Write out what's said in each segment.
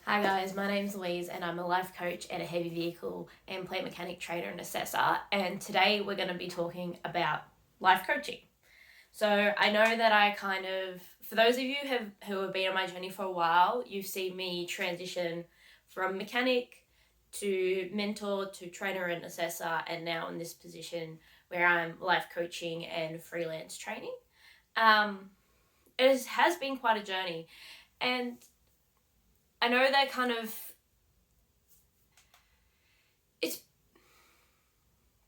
Hi guys, my name's Louise and I'm a life coach and a heavy vehicle and plate mechanic trainer and assessor. And today we're going to be talking about life coaching. So I know that for those of you who have been on my journey for a while, you've seen me transition from mechanic to mentor to trainer and assessor, and now in this position where I'm life coaching and freelance training. It has been quite a journey, and I know that it's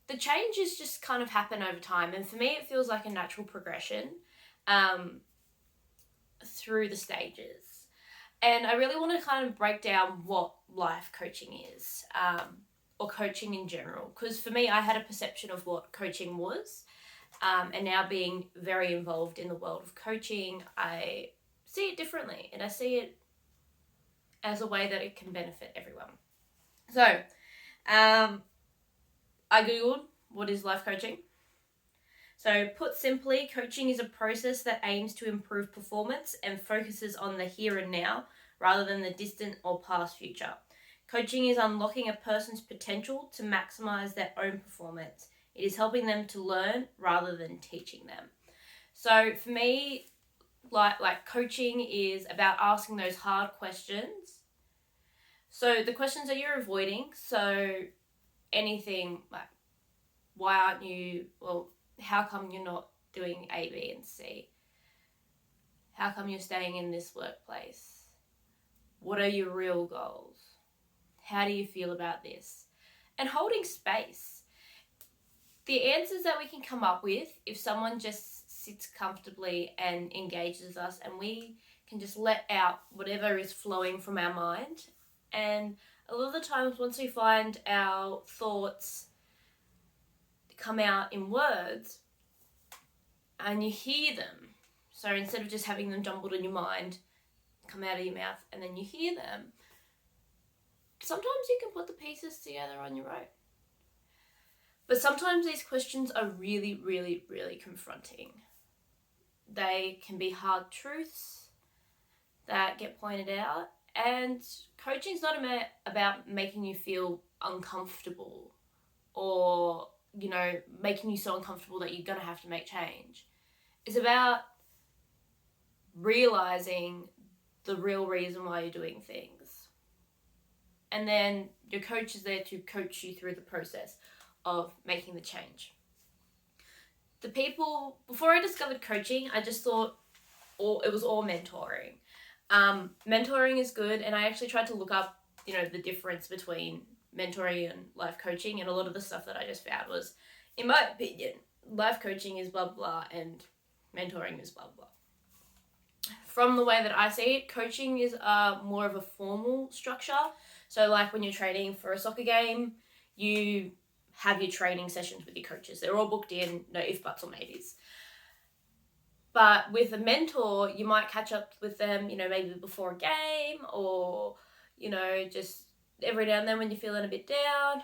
the changes just kind of happen over time, and for me it feels like a natural progression um, through the stages. And I really want to kind of break down what life coaching is, or coaching in general, because for me I had a perception of what coaching was, and now being very involved in the world of coaching, I see it differently, and I see it as a way that it can benefit everyone. So I googled what is life coaching. So, put simply, coaching is a process that aims to improve performance and focuses on the here and now rather than the distant or past future. Coaching is unlocking a person's potential to maximize their own performance. It is helping them to learn rather than teaching them. So, for me, like coaching is about asking those hard questions. So, the questions that you're avoiding, so anything like, why aren't you, well, how come you're not doing A, B, and C? How come you're staying in this workplace? What are your real goals? How do you feel about this? And holding space. The answers that we can come up with, if someone just sits comfortably and engages us, and we can just let out whatever is flowing from our mind. And a lot of the times, once we find our thoughts come out in words and you hear them, so instead of just having them jumbled in your mind, come out of your mouth and then you hear them, sometimes you can put the pieces together on your own. But sometimes these questions are really, really, really confronting. They can be hard truths that get pointed out, and coaching's not about making you feel uncomfortable or, making you so uncomfortable that you're going to have to make change. It's about realizing the real reason why you're doing things. And then your coach is there to coach you through the process of making the change. Before I discovered coaching, I just thought it was all mentoring. Mentoring is good, and I actually tried to look up, the difference between mentoring and life coaching, and a lot of the stuff that I just found was, in my opinion, life coaching is blah blah and mentoring is blah blah. From the way that I see it, coaching is more of a formal structure. So like when you're training for a soccer game, you have your training sessions with your coaches. They're all booked in, no if, buts, or maybes. But with a mentor, you might catch up with them, maybe before a game or, just every now and then when you're feeling a bit down.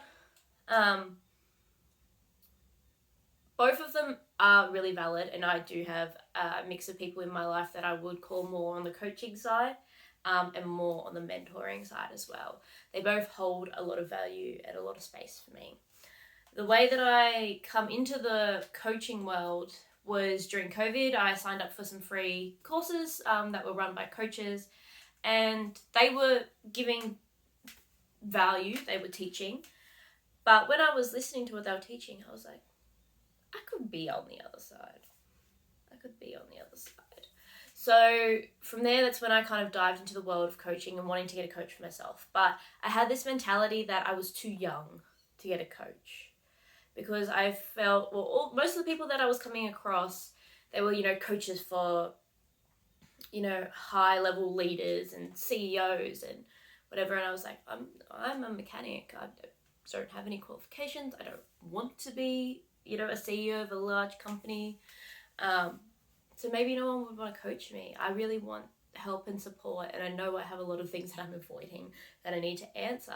Both of them are really valid, and I do have a mix of people in my life that I would call more on the coaching side, and more on the mentoring side as well. They both hold a lot of value and a lot of space for me. The way that I come into the coaching world was during COVID. I signed up for some free courses that were run by coaches, and they were giving value, they were teaching. But when I was listening to what they were teaching, I was like, I could be on the other side. So from there, that's when I kind of dived into the world of coaching and wanting to get a coach for myself. But I had this mentality that I was too young to get a coach, because I felt, most of the people that I was coming across, they were, coaches for, high level leaders and CEOs and whatever. And I was like, I'm a mechanic. I don't have any qualifications. I don't want to be, a CEO of a large company. So maybe no one would want to coach me. I really want help and support, and I know I have a lot of things that I'm avoiding that I need to answer.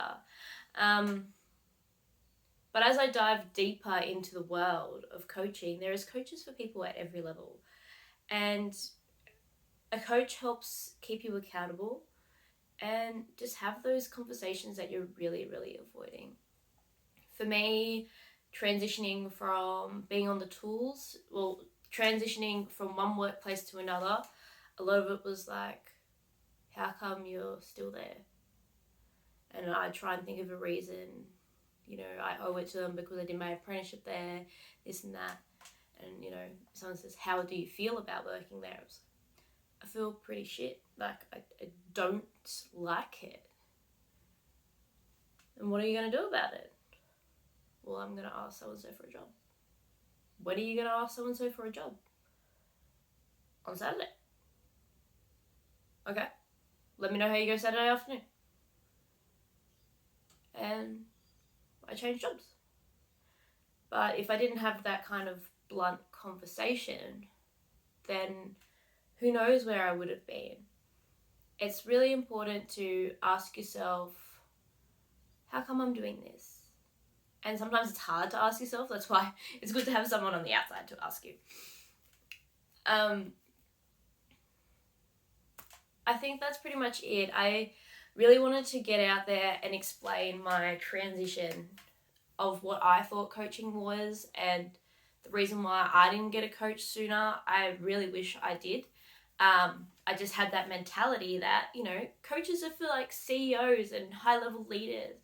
But as I dive deeper into the world of coaching, there is coaches for people at every level. And a coach helps keep you accountable. and just have those conversations that you're really, really avoiding. For me, transitioning from being on the tools, well, transitioning from one workplace to another, a lot of it was like, how come you're still there? And I try and think of a reason. You know, I owe it to them because I did my apprenticeship there, this and that. And, you know, someone says, how do you feel about working there? I feel pretty shit. Like, I don't like it. And what are you going to do about it? Well, I'm going to ask so-and-so for a job. When are you going to ask so-and-so for a job? On Saturday. Okay. Let me know how you go Saturday afternoon. And I changed jobs. But if I didn't have that kind of blunt conversation, then who knows where I would have been. It's really important to ask yourself, how come I'm doing this? And sometimes it's hard to ask yourself. That's why it's good to have someone on the outside to ask you. I think that's pretty much it. I really wanted to get out there and explain my transition of what I thought coaching was and the reason why I didn't get a coach sooner. I really wish I did. I just had that mentality that, you know, coaches are for like CEOs and high-level leaders.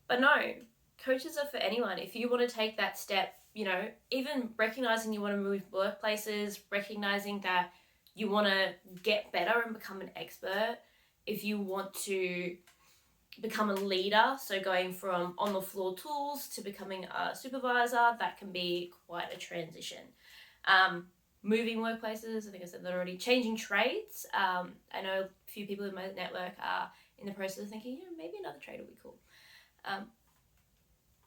But no, coaches are for anyone. If you want to take that step, you know, even recognizing you want to move workplaces, recognizing that you want to get better and become an expert, if you want to become a leader, so going from on the floor tools to becoming a supervisor, that can be quite a transition. Moving workplaces, I think I said that already. Changing trades. I know a few people in my network are in the process of thinking, yeah, maybe another trade will be cool.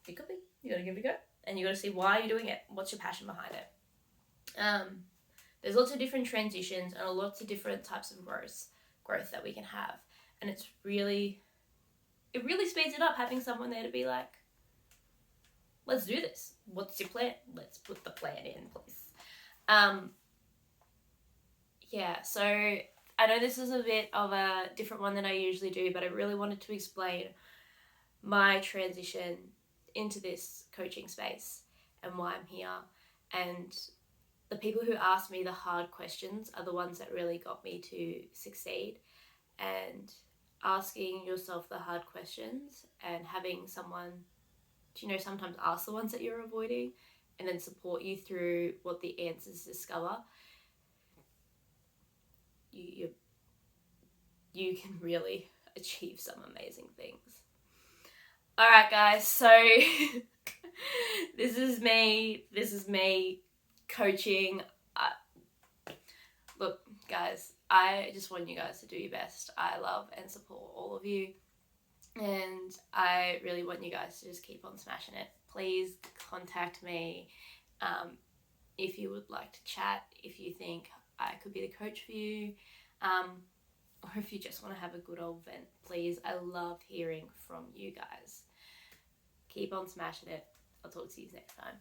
It could be. You got to give it a go, and you got to see why you're doing it. What's your passion behind it? There's lots of different transitions and lots of different types of growth that we can have, and it really speeds it up having someone there to be like, let's do this. What's your plan? Let's put the plan in place. Yeah, so I know this is a bit of a different one than I usually do, but I really wanted to explain my transition into this coaching space and why I'm here. And the people who ask me the hard questions are the ones that really got me to succeed. And asking yourself the hard questions and having someone, you know, sometimes ask the ones that you're avoiding and then support you through what the answers discover, you can really achieve some amazing things. All right, guys, so this is me coaching. Look, guys, I just want you guys to do your best. I love and support all of you, and I really want you guys to just keep on smashing it. Please contact me if you would like to chat, if you think I could be the coach for you, or if you just want to have a good old vent. Please, I love hearing from you guys. Keep on smashing it. I'll talk to you next time.